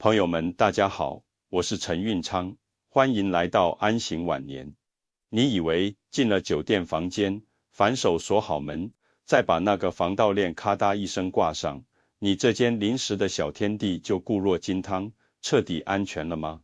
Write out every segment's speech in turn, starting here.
朋友们，大家好，我是陈运昌，欢迎来到安行晚年。你以为进了酒店房间，反手锁好门，再把那个防盗链咔嗒一声挂上，你这间临时的小天地就固若金汤，彻底安全了吗？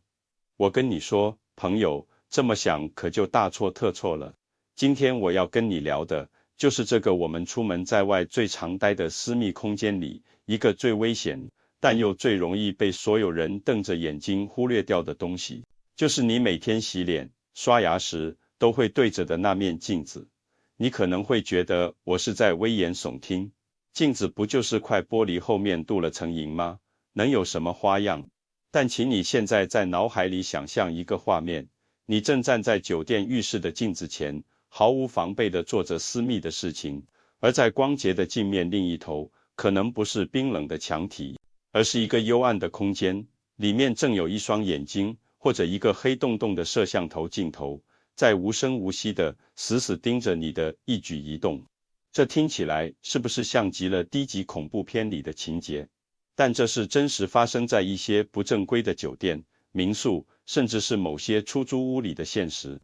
我跟你说，朋友，这么想可就大错特错了。今天我要跟你聊的，就是这个我们出门在外最常待的私密空间里，一个最危险但又最容易被所有人瞪着眼睛忽略掉的东西，就是你每天洗脸、刷牙时都会对着的那面镜子。你可能会觉得我是在危言耸听，镜子不就是块玻璃后面镀了层银吗？能有什么花样？但请你现在在脑海里想象一个画面，你正站在酒店浴室的镜子前，毫无防备地做着私密的事情，而在光洁的镜面另一头，可能不是冰冷的墙体，而是一个幽暗的空间，里面正有一双眼睛，或者一个黑洞洞的摄像头镜头，在无声无息地死死盯着你的一举一动。这听起来是不是像极了低级恐怖片里的情节？但这是真实发生在一些不正规的酒店、民宿，甚至是某些出租屋里的现实。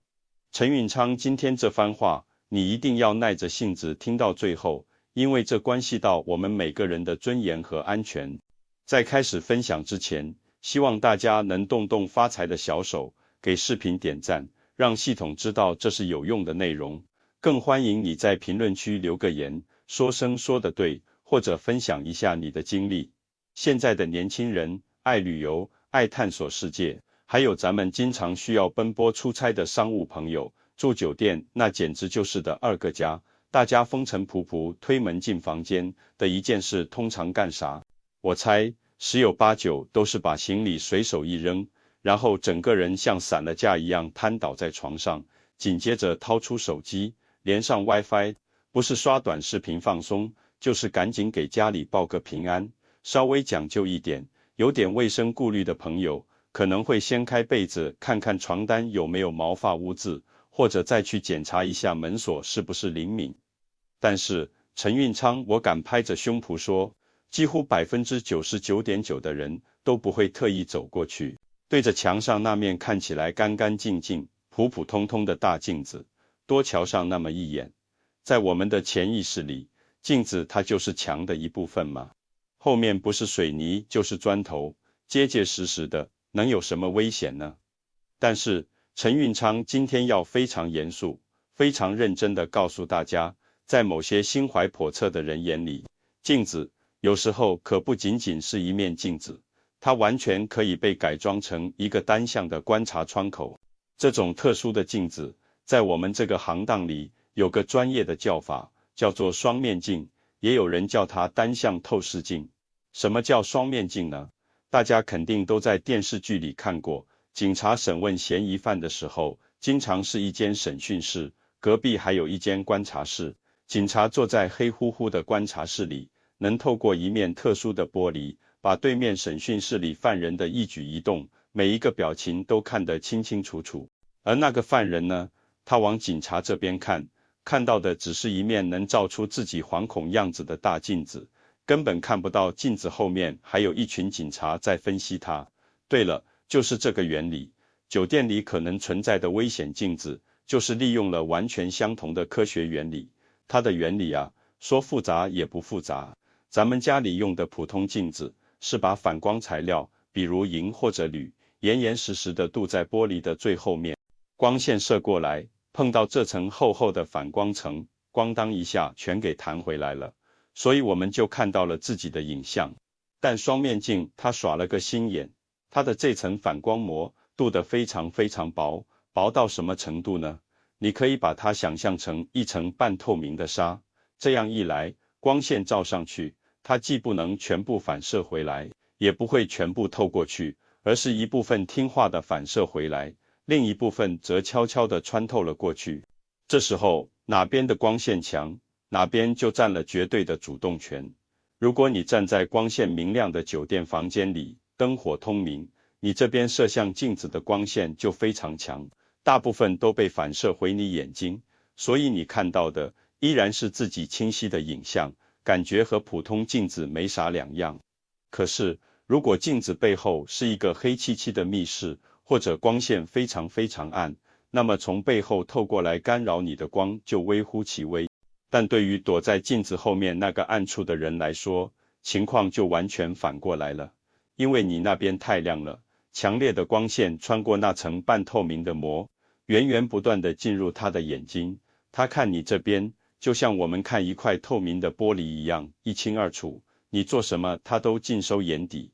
陈运昌今天这番话，你一定要耐着性子听到最后，因为这关系到我们每个人的尊严和安全。在开始分享之前，希望大家能动动发财的小手，给视频点赞，让系统知道这是有用的内容。更欢迎你在评论区留个言，说声说得对，或者分享一下你的经历。现在的年轻人爱旅游，爱探索世界，还有咱们经常需要奔波出差的商务朋友，住酒店那简直就是的二个家。大家风尘仆仆推门进房间的一件事通常干啥？我猜十有八九都是把行李随手一扔，然后整个人像散了架一样瘫倒在床上，紧接着掏出手机，连上 WiFi， 不是刷短视频放松，就是赶紧给家里报个平安。稍微讲究一点，有点卫生顾虑的朋友，可能会掀开被子看看床单有没有毛发污渍，或者再去检查一下门锁是不是灵敏。但是陈运昌，我敢拍着胸脯说，几乎99.9%的人都不会特意走过去，对着墙上那面看起来干干净净、普普通通的大镜子，多瞧上那么一眼。在我们的潜意识里，镜子它就是墙的一部分嘛。后面不是水泥就是砖头，结结实实的，能有什么危险呢？但是陈运昌今天要非常严肃、非常认真地告诉大家，在某些心怀叵测的人眼里，镜子有时候可不仅仅是一面镜子，它完全可以被改装成一个单向的观察窗口。这种特殊的镜子，在我们这个行当里有个专业的叫法，叫做双面镜，也有人叫它单向透视镜。什么叫双面镜呢？大家肯定都在电视剧里看过，警察审问嫌疑犯的时候，经常是一间审讯室，隔壁还有一间观察室。警察坐在黑乎乎的观察室里，能透过一面特殊的玻璃，把对面审讯室里犯人的一举一动，每一个表情都看得清清楚楚。而那个犯人呢，他往警察这边看，看到的只是一面能照出自己惶恐样子的大镜子，根本看不到镜子后面还有一群警察在分析他。对了，就是这个原理，酒店里可能存在的危险镜子，就是利用了完全相同的科学原理。它的原理啊，说复杂也不复杂。咱们家里用的普通镜子，是把反光材料，比如银或者铝，严严实实的镀在玻璃的最后面，光线射过来，碰到这层厚厚的反光层，咣当一下全给弹回来了。所以我们就看到了自己的影像。但双面镜它耍了个心眼，它的这层反光膜镀得非常非常薄，薄到什么程度呢？你可以把它想象成一层半透明的纱，这样一来，光线照上去，它既不能全部反射回来，也不会全部透过去，而是一部分听话的反射回来，另一部分则悄悄地穿透了过去。这时候，哪边的光线强，哪边就占了绝对的主动权。如果你站在光线明亮的酒店房间里，灯火通明，你这边摄像镜子的光线就非常强，大部分都被反射回你眼睛，所以你看到的依然是自己清晰的影像，感觉和普通镜子没啥两样。可是，如果镜子背后是一个黑漆漆的密室，或者光线非常非常暗，那么从背后透过来干扰你的光就微乎其微。但对于躲在镜子后面那个暗处的人来说，情况就完全反过来了，因为你那边太亮了，强烈的光线穿过那层半透明的膜，源源不断地进入他的眼睛，他看你这边，就像我们看一块透明的玻璃一样，一清二楚，你做什么他都尽收眼底。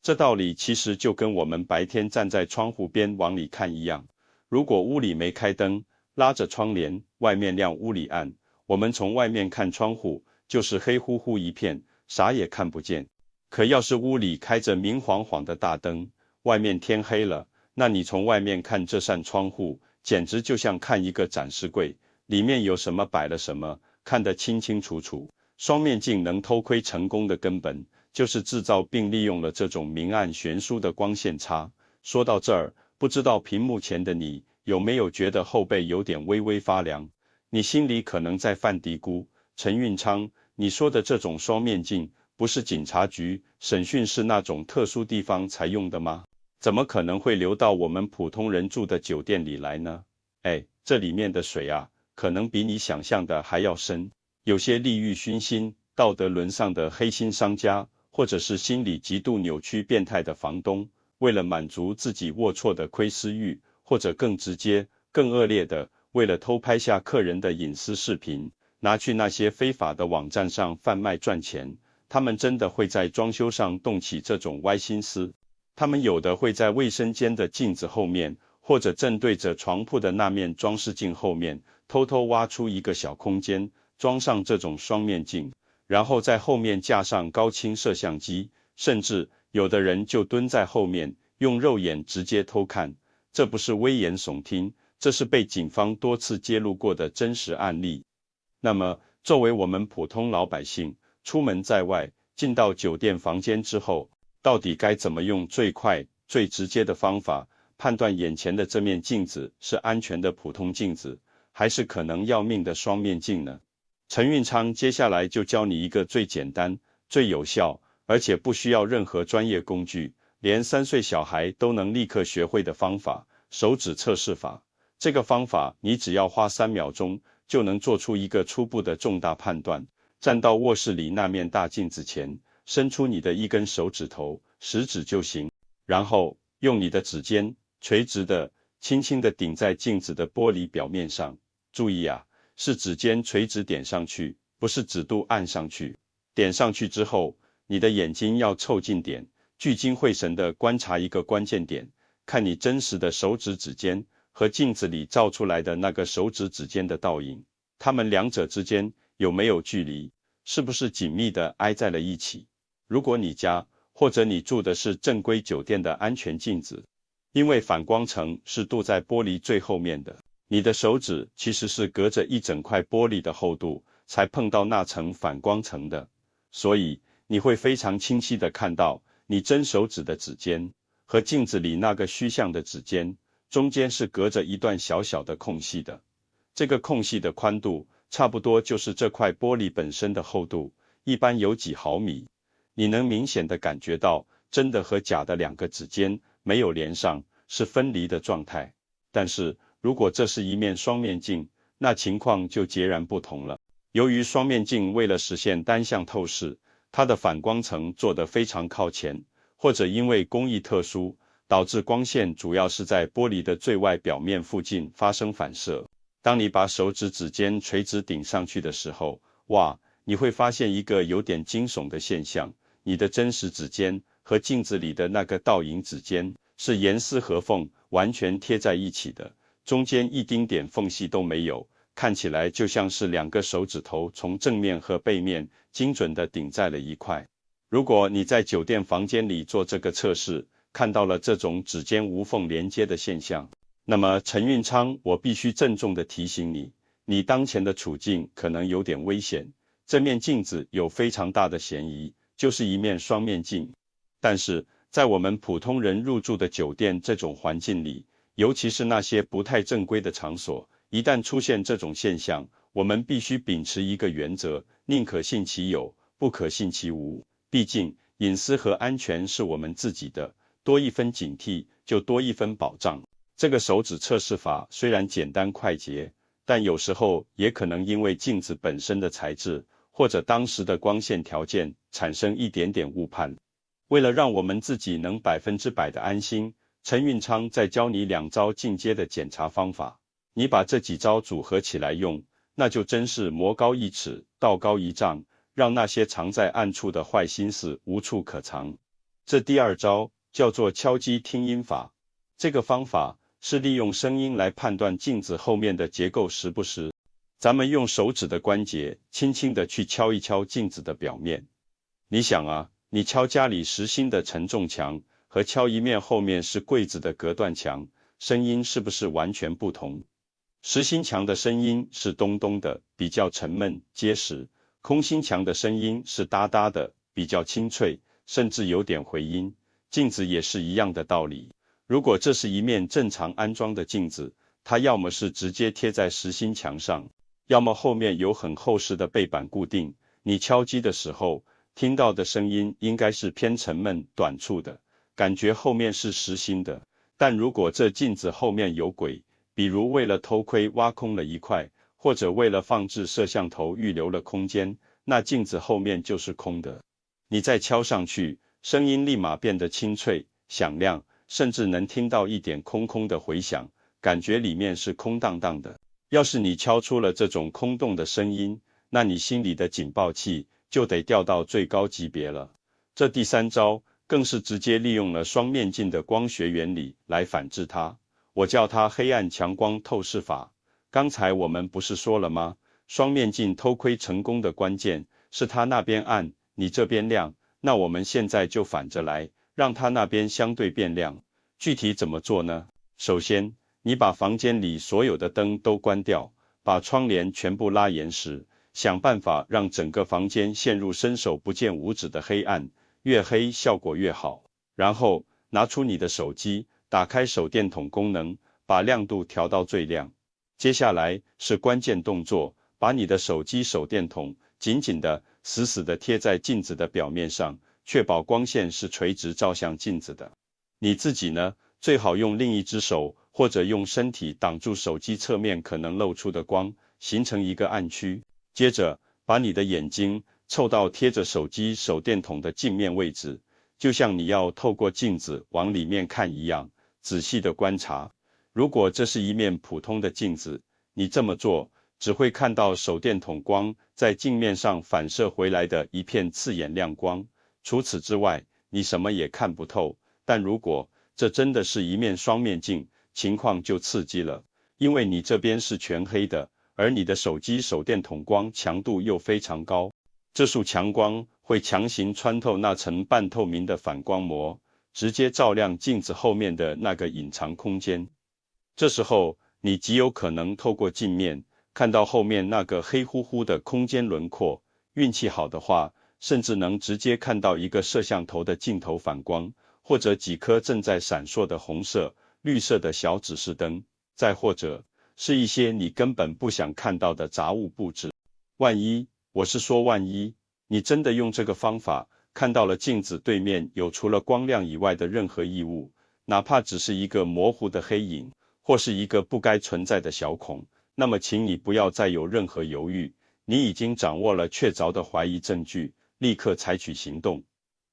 这道理其实就跟我们白天站在窗户边往里看一样，如果屋里没开灯，拉着窗帘，外面亮屋里暗，我们从外面看窗户，就是黑乎乎一片，啥也看不见。可要是屋里开着明晃晃的大灯，外面天黑了，那你从外面看这扇窗户，简直就像看一个展示柜，里面有什么摆了什么，看得清清楚楚。双面镜能偷窥成功的根本，就是制造并利用了这种明暗悬殊的光线差。说到这儿，不知道屏幕前的你有没有觉得后背有点微微发凉？你心里可能在犯嘀咕，陈运昌，你说的这种双面镜，不是警察局、审讯室那种特殊地方才用的吗？怎么可能会流到我们普通人住的酒店里来呢？哎，这里面的水啊，可能比你想象的还要深。有些利欲熏心、道德沦丧的黑心商家，或者是心理极度扭曲变态的房东，为了满足自己龌龊的窥私欲，或者更直接、更恶劣的，为了偷拍下客人的隐私视频，拿去那些非法的网站上贩卖赚钱。他们真的会在装修上动起这种歪心思。他们有的会在卫生间的镜子后面，或者正对着床铺的那面装饰镜后面，偷偷挖出一个小空间，装上这种双面镜，然后在后面架上高清摄像机，甚至有的人就蹲在后面，用肉眼直接偷看。这不是危言耸听，这是被警方多次揭露过的真实案例。那么，作为我们普通老百姓，出门在外，进到酒店房间之后，到底该怎么用最快、最直接的方法，判断眼前的这面镜子是安全的普通镜子，还是可能要命的双面镜呢？陈运昌接下来就教你一个最简单、最有效，而且不需要任何专业工具，连3岁小孩都能立刻学会的方法——手指测试法。这个方法你只要花3秒钟，就能做出一个初步的重大判断。站到卧室里那面大镜子前，伸出你的一根手指头，食指就行，然后用你的指尖垂直的、轻轻地顶在镜子的玻璃表面上。注意啊，是指尖垂直点上去，不是指肚按上去。点上去之后，你的眼睛要凑近点，聚精会神地观察一个关键点，看你真实的手指指尖和镜子里照出来的那个手指指尖的倒影，它们两者之间有没有距离，是不是紧密地挨在了一起？如果你家或者你住的是正规酒店的安全镜子，因为反光层是镀在玻璃最后面的，你的手指其实是隔着一整块玻璃的厚度才碰到那层反光层的，所以你会非常清晰地看到你真手指的指尖和镜子里那个虚像的指尖中间是隔着一段小小的空隙的。这个空隙的宽度差不多就是这块玻璃本身的厚度，一般有几毫米。你能明显地感觉到真的和假的两个指尖没有连上，是分离的状态。但是如果这是一面双面镜，那情况就截然不同了。由于双面镜为了实现单向透视，它的反光层做得非常靠前，或者因为工艺特殊，导致光线主要是在玻璃的最外表面附近发生反射。当你把手指指尖垂直顶上去的时候，哇，你会发现一个有点惊悚的现象，你的真实指尖和镜子里的那个倒影指尖是严丝合缝，完全贴在一起的，中间一丁点缝隙都没有，看起来就像是2个手指头从正面和背面精准地顶在了一块。如果你在酒店房间里做这个测试，看到了这种指尖无缝连接的现象，那么陈运昌，我必须郑重地提醒你，你当前的处境可能有点危险。这面镜子有非常大的嫌疑，就是一面双面镜。但是在我们普通人入住的酒店这种环境里，尤其是那些不太正规的场所，一旦出现这种现象，我们必须秉持一个原则，宁可信其有，不可信其无。毕竟隐私和安全是我们自己的，多一分警惕就多一分保障。这个手指测试法虽然简单快捷，但有时候也可能因为镜子本身的材质或者当时的光线条件产生一点点误判。为了让我们自己能100%的安心，陈运昌再教你2招进阶的检查方法。你把这几招组合起来用，那就真是魔高1尺，道高1丈，让那些藏在暗处的坏心思无处可藏。这第2招叫做敲击听音法。这个方法是利用声音来判断镜子后面的结构实不实。咱们用手指的关节轻轻地去敲一敲镜子的表面。你想啊，你敲家里实心的承重墙和敲一面后面是柜子的隔断墙，声音是不是完全不同？实心墙的声音是咚咚的，比较沉闷结实；空心墙的声音是哒哒的，比较清脆，甚至有点回音。镜子也是一样的道理。如果这是一面正常安装的镜子，它要么是直接贴在实心墙上，要么后面有很厚实的背板固定。你敲击的时候听到的声音应该是偏沉闷短促的，感觉后面是实心的。但如果这镜子后面有鬼，比如为了偷窥挖空了一块，或者为了放置摄像头预留了空间，那镜子后面就是空的。你再敲上去，声音立马变得清脆响亮，甚至能听到一点空空的回响，感觉里面是空荡荡的。要是你敲出了这种空洞的声音，那你心里的警报器就得调到最高级别了。这第3招更是直接利用了双面镜的光学原理来反制它，我叫它黑暗强光透视法。刚才我们不是说了吗？双面镜偷窥成功的关键是它那边暗，你这边亮，那我们现在就反着来，让它那边相对变亮。具体怎么做呢？首先，你把房间里所有的灯都关掉，把窗帘全部拉严实，想办法让整个房间陷入伸手不见五指的黑暗，越黑效果越好。然后拿出你的手机，打开手电筒功能，把亮度调到最亮。接下来是关键动作，把你的手机手电筒紧紧的、死死的贴在镜子的表面上，确保光线是垂直照向镜子的。你自己呢，最好用另一只手或者用身体挡住手机侧面可能露出的光，形成一个暗区。接着把你的眼睛凑到贴着手机手电筒的镜面位置，就像你要透过镜子往里面看一样，仔细的观察。如果这是一面普通的镜子，你这么做只会看到手电筒光在镜面上反射回来的一片刺眼亮光，除此之外你什么也看不透。但如果这真的是一面双面镜，情况就刺激了，因为你这边是全黑的，而你的手机手电筒光强度又非常高，这束强光会强行穿透那层半透明的反光膜，直接照亮镜子后面的那个隐藏空间。这时候你极有可能透过镜面看到后面那个黑乎乎的空间轮廓，运气好的话，甚至能直接看到一个摄像头的镜头反光，或者几颗正在闪烁的红色、绿色的小指示灯，再或者是一些你根本不想看到的杂物布置。万一，我是说万一，你真的用这个方法看到了镜子对面有除了光亮以外的任何异物，哪怕只是一个模糊的黑影，或是一个不该存在的小孔，那么请你不要再有任何犹豫，你已经掌握了确凿的怀疑证据，立刻采取行动。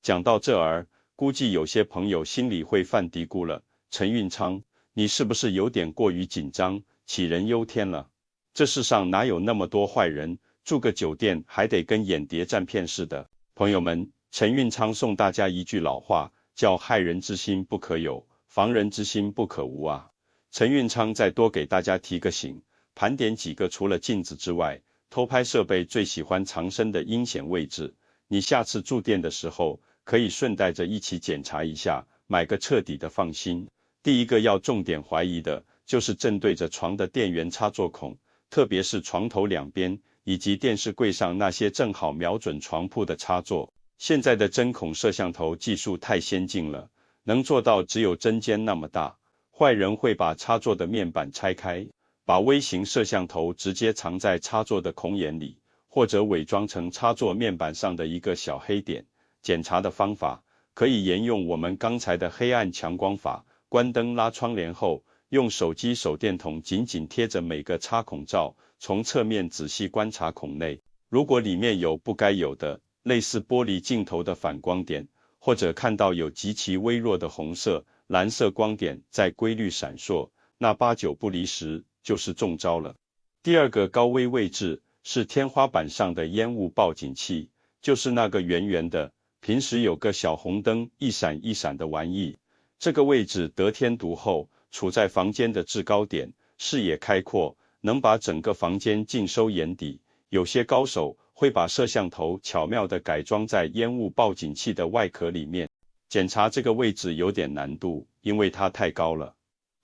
讲到这儿，估计有些朋友心里会犯嘀咕了，陈运昌，你是不是有点过于紧张，杞人忧天了？这世上哪有那么多坏人，住个酒店还得跟演谍战片似的。朋友们，陈运昌送大家一句老话，叫害人之心不可有，防人之心不可无啊。陈运昌再多给大家提个醒，盘点几个除了镜子之外，偷拍设备最喜欢藏身的阴险位置。你下次住店的时候，可以顺带着一起检查一下，买个彻底的放心。第一个要重点怀疑的，就是正对着床的电源插座孔，特别是床头两边，以及电视柜上那些正好瞄准床铺的插座。现在的针孔摄像头技术太先进了，能做到只有针尖那么大。坏人会把插座的面板拆开，把微型摄像头直接藏在插座的孔眼里，或者伪装成插座面板上的一个小黑点，检查的方法可以沿用我们刚才的黑暗强光法，关灯拉窗帘后，用手机手电筒紧紧贴着每个插孔罩，从侧面仔细观察孔内，如果里面有不该有的，类似玻璃镜头的反光点，或者看到有极其微弱的红色、蓝色光点在规律闪烁，那8、9不离10就是中招了。第二个高危位置是天花板上的烟雾报警器，就是那个圆圆的，平时有个小红灯一闪一闪的玩意。这个位置得天独厚，处在房间的制高点，视野开阔，能把整个房间尽收眼底。有些高手会把摄像头巧妙地改装在烟雾报警器的外壳里面。检查这个位置有点难度，因为它太高了。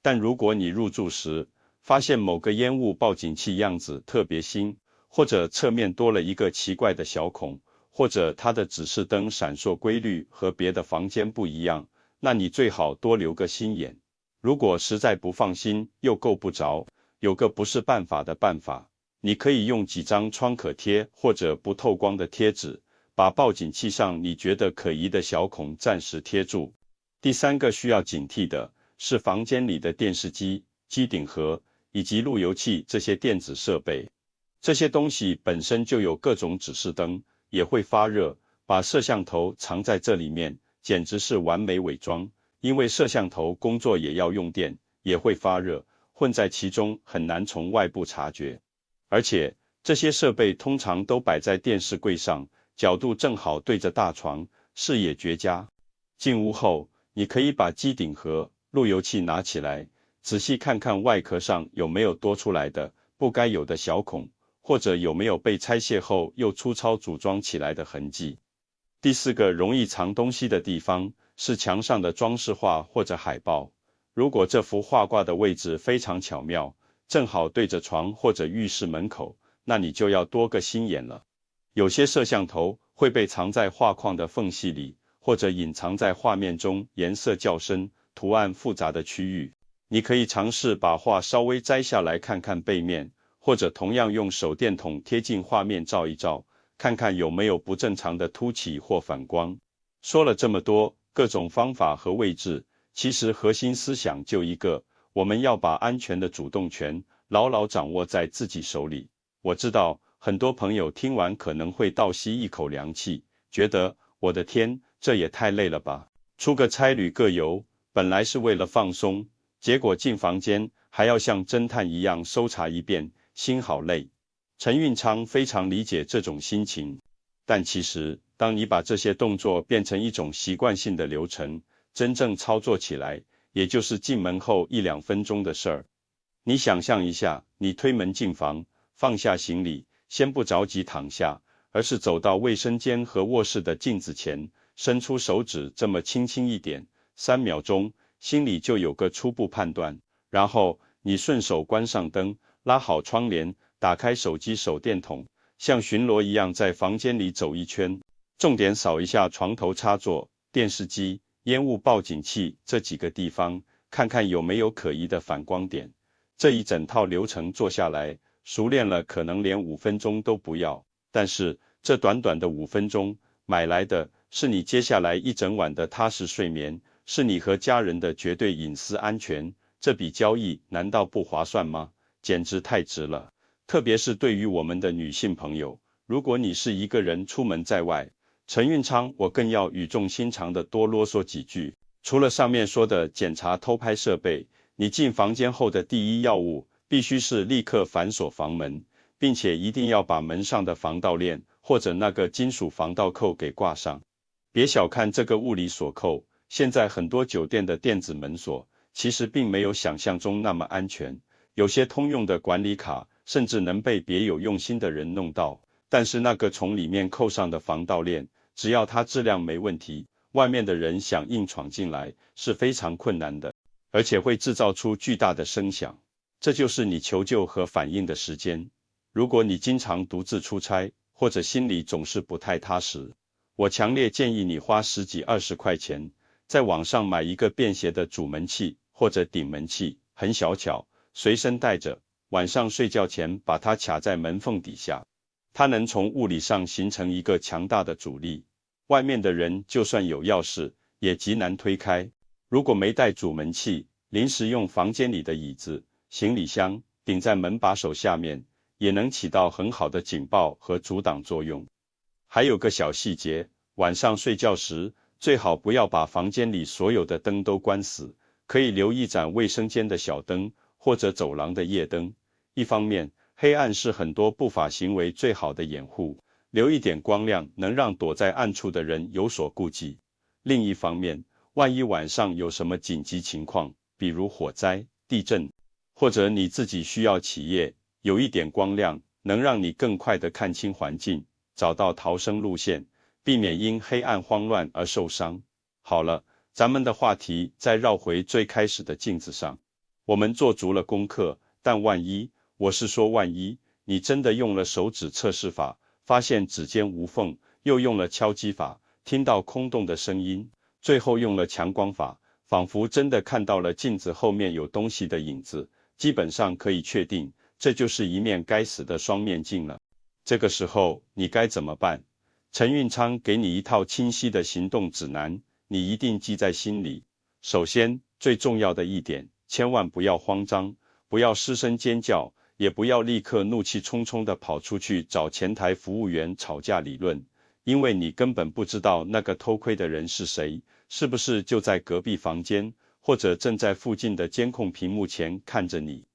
但如果你入住时发现某个烟雾报警器样子特别新，或者侧面多了一个奇怪的小孔，或者它的指示灯闪烁规律和别的房间不一样，那你最好多留个心眼。如果实在不放心又够不着，有个不是办法的办法，你可以用几张创可贴或者不透光的贴纸，把报警器上你觉得可疑的小孔暂时贴住。第三个需要警惕的是房间里的电视机、机顶盒以及路由器这些电子设备。这些东西本身就有各种指示灯，也会发热，把摄像头藏在这里面，简直是完美伪装。因为摄像头工作也要用电，也会发热，混在其中很难从外部察觉。而且这些设备通常都摆在电视柜上，角度正好对着大床，视野绝佳。进屋后，你可以把机顶盒、路由器拿起来，仔细看看外壳上有没有多出来的不该有的小孔，或者有没有被拆卸后又粗糙组装起来的痕迹。第四个容易藏东西的地方是墙上的装饰画或者海报。如果这幅画挂的位置非常巧妙，正好对着床或者浴室门口，那你就要多个心眼了。有些摄像头会被藏在画框的缝隙里，或者隐藏在画面中颜色较深、图案复杂的区域。你可以尝试把画稍微摘下来看看背面，或者同样用手电筒贴近画面照一照，看看有没有不正常的凸起或反光。说了这么多各种方法和位置，其实核心思想就一个，我们要把安全的主动权牢牢掌握在自己手里。我知道很多朋友听完可能会倒吸一口凉气，觉得我的天，这也太累了吧，出个差旅个游，本来是为了放松，结果进房间还要像侦探一样搜查一遍，心好累。陈运昌非常理解这种心情，但其实当你把这些动作变成一种习惯性的流程，真正操作起来，也就是进门后1、2分钟的事儿。你想象一下，你推门进房，放下行李，先不着急躺下，而是走到卫生间和卧室的镜子前，伸出手指这么轻轻一点，3秒钟，心里就有个初步判断。然后你顺手关上灯，拉好窗帘，打开手机手电筒，像巡逻一样在房间里走一圈，重点扫一下床头插座、电视机、烟雾报警器这几个地方，看看有没有可疑的反光点。这一整套流程做下来，熟练了可能连5分钟都不要，但是这短短的5分钟，买来的是你接下来一整晚的踏实睡眠，是你和家人的绝对隐私安全。这笔交易难道不划算吗？简直太值了。特别是对于我们的女性朋友，如果你是一个人出门在外，陈运昌我更要语重心长的多啰嗦几句。除了上面说的检查偷拍设备，你进房间后的第一要务必须是立刻反锁房门，并且一定要把门上的防盗链或者那个金属防盗扣给挂上。别小看这个物理锁扣，现在很多酒店的电子门锁其实并没有想象中那么安全，有些通用的管理卡甚至能被别有用心的人弄到。但是那个从里面扣上的防盗链，只要它质量没问题，外面的人想硬闯进来是非常困难的，而且会制造出巨大的声响。这就是你求救和反应的时间。如果你经常独自出差，或者心里总是不太踏实，我强烈建议你花10几20块钱，在网上买一个便携的主门器或者顶门器，很小巧，随身带着，晚上睡觉前把它卡在门缝底下，它能从物理上形成一个强大的阻力。外面的人就算有钥匙，也极难推开。如果没带主门器，临时用房间里的椅子、行李箱顶在门把手下面，也能起到很好的警报和阻挡作用。还有个小细节，晚上睡觉时，最好不要把房间里所有的灯都关死，可以留一盏卫生间的小灯，或者走廊的夜灯。一方面，黑暗是很多不法行为最好的掩护，留一点光亮能让躲在暗处的人有所顾忌。另一方面，万一晚上有什么紧急情况，比如火灾、地震，或者你自己需要起夜，有一点光亮，能让你更快地看清环境，找到逃生路线，避免因黑暗慌乱而受伤。好了，咱们的话题再绕回最开始的镜子上。我们做足了功课，但万一，我是说万一，你真的用了手指测试法，发现指尖无缝，又用了敲击法，听到空洞的声音，最后用了强光法，仿佛真的看到了镜子后面有东西的影子，基本上可以确定，这就是一面该死的双面镜了。这个时候，你该怎么办？陈运昌给你一套清晰的行动指南，你一定记在心里。首先，最重要的一点，千万不要慌张，不要失声尖叫，也不要立刻怒气冲冲地跑出去找前台服务员吵架理论，因为你根本不知道那个偷窥的人是谁，是不是就在隔壁房间，或者正在附近的监控屏幕前看着你。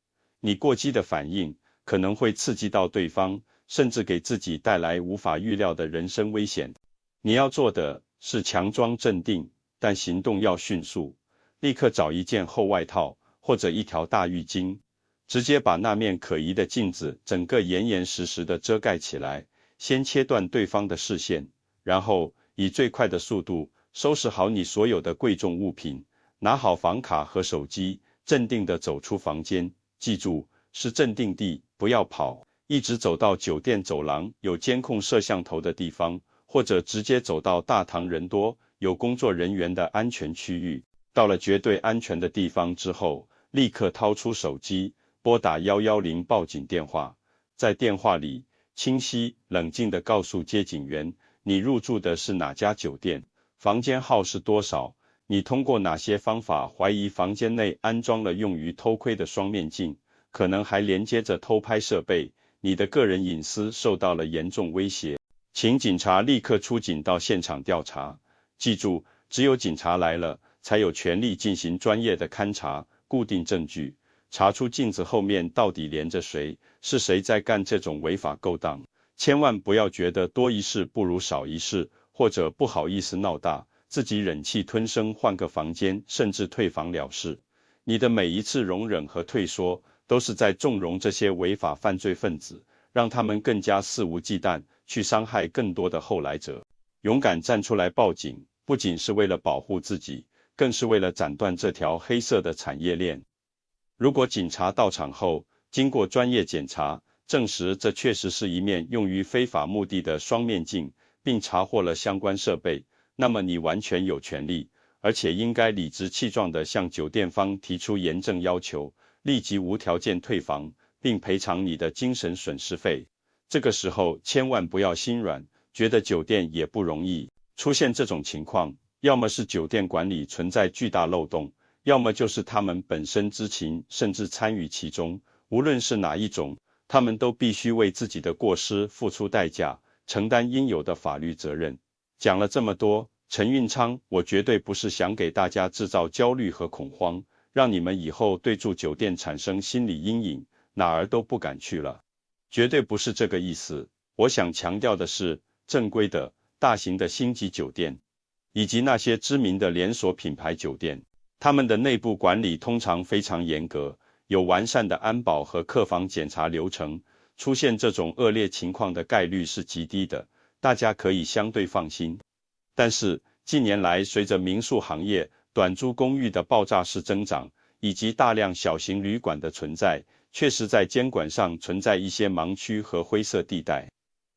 你过激的反应可能会刺激到对方，甚至给自己带来无法预料的人身危险。你要做的是强装镇定，但行动要迅速，立刻找一件厚外套或者一条大浴巾，直接把那面可疑的镜子整个严严实实的遮盖起来，先切断对方的视线，然后以最快的速度收拾好你所有的贵重物品，拿好房卡和手机，镇定地走出房间。记住，是镇定地，不要跑，一直走到酒店走廊有监控摄像头的地方，或者直接走到大堂人多、有工作人员的安全区域。到了绝对安全的地方之后，立刻掏出手机，拨打110报警电话。在电话里，清晰冷静地告诉接警员，你入住的是哪家酒店，房间号是多少，你通过哪些方法怀疑房间内安装了用于偷窥的双面镜，可能还连接着偷拍设备，你的个人隐私受到了严重威胁，请警察立刻出警到现场调查。记住，只有警察来了，才有权利进行专业的勘查，固定证据，查出镜子后面到底连着谁，是谁在干这种违法勾当。千万不要觉得多一事不如少一事，或者不好意思闹大，自己忍气吞声换个房间，甚至退房了事。你的每一次容忍和退缩，都是在纵容这些违法犯罪分子，让他们更加肆无忌惮，去伤害更多的后来者。勇敢站出来报警，不仅是为了保护自己，更是为了斩断这条黑色的产业链。如果警察到场后，经过专业检查，证实这确实是一面用于非法目的的双面镜，并查获了相关设备，那么你完全有权利，而且应该理直气壮地向酒店方提出严正要求，立即无条件退房，并赔偿你的精神损失费。这个时候千万不要心软，觉得酒店也不容易。出现这种情况，要么是酒店管理存在巨大漏洞，要么就是他们本身知情甚至参与其中。无论是哪一种，他们都必须为自己的过失付出代价，承担应有的法律责任。讲了这么多，陈运昌，我绝对不是想给大家制造焦虑和恐慌，让你们以后对住酒店产生心理阴影，哪儿都不敢去了。绝对不是这个意思。我想强调的是，正规的、大型的星级酒店，以及那些知名的连锁品牌酒店，他们的内部管理通常非常严格，有完善的安保和客房检查流程，出现这种恶劣情况的概率是极低的，大家可以相对放心。但是，近年来随着民宿行业短租公寓的爆炸式增长，以及大量小型旅馆的存在，确实在监管上存在一些盲区和灰色地带。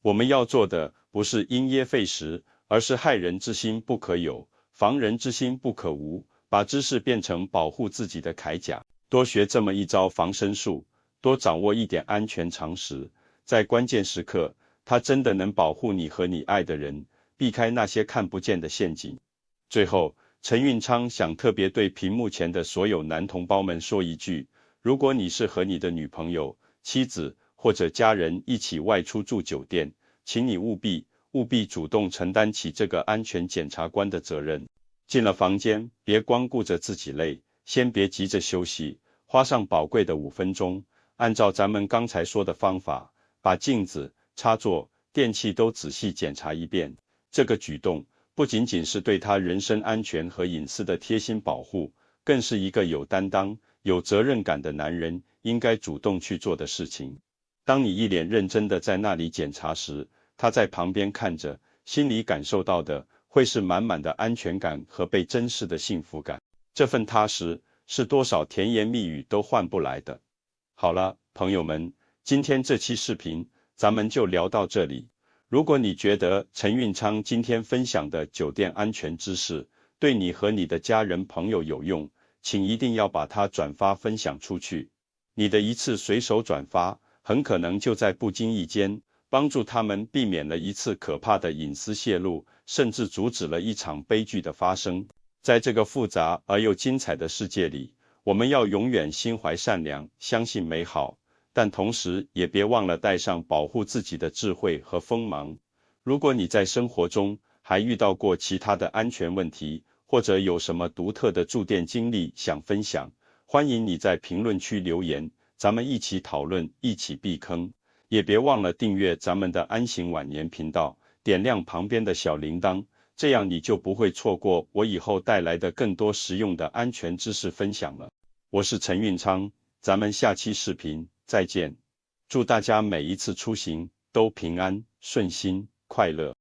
我们要做的不是因噎废食，而是害人之心不可有，防人之心不可无，把知识变成保护自己的铠甲，多学这么一招防身术，多掌握一点安全常识，在关键时刻，它真的能保护你和你爱的人。避开那些看不见的陷阱。最后，陈运昌想特别对屏幕前的所有男同胞们说一句：如果你是和你的女朋友、妻子或者家人一起外出住酒店，请你务必主动承担起这个安全检察官的责任。进了房间，别光顾着自己累，先别急着休息，花上宝贵的5分钟，按照咱们刚才说的方法，把镜子、插座、电器都仔细检查一遍。这个举动不仅仅是对他人身安全和隐私的贴心保护，更是一个有担当、有责任感的男人应该主动去做的事情。当你一脸认真的在那里检查时，他在旁边看着，心里感受到的会是满满的安全感和被珍视的幸福感。这份踏实是多少甜言蜜语都换不来的。好了，朋友们，今天这期视频咱们就聊到这里。如果你觉得陈运昌今天分享的酒店安全知识对你和你的家人朋友有用，请一定要把它转发分享出去。你的一次随手转发，很可能就在不经意间帮助他们避免了一次可怕的隐私泄露，甚至阻止了一场悲剧的发生。在这个复杂而又精彩的世界里，我们要永远心怀善良，相信美好，但同时也别忘了带上保护自己的智慧和锋芒。如果你在生活中还遇到过其他的安全问题，或者有什么独特的住店经历想分享，欢迎你在评论区留言，咱们一起讨论，一起避坑。也别忘了订阅咱们的安行晚年频道，点亮旁边的小铃铛，这样你就不会错过我以后带来的更多实用的安全知识分享了。我是陈运昌，咱们下期视频再见。祝大家每一次出行都平安、顺心、快乐。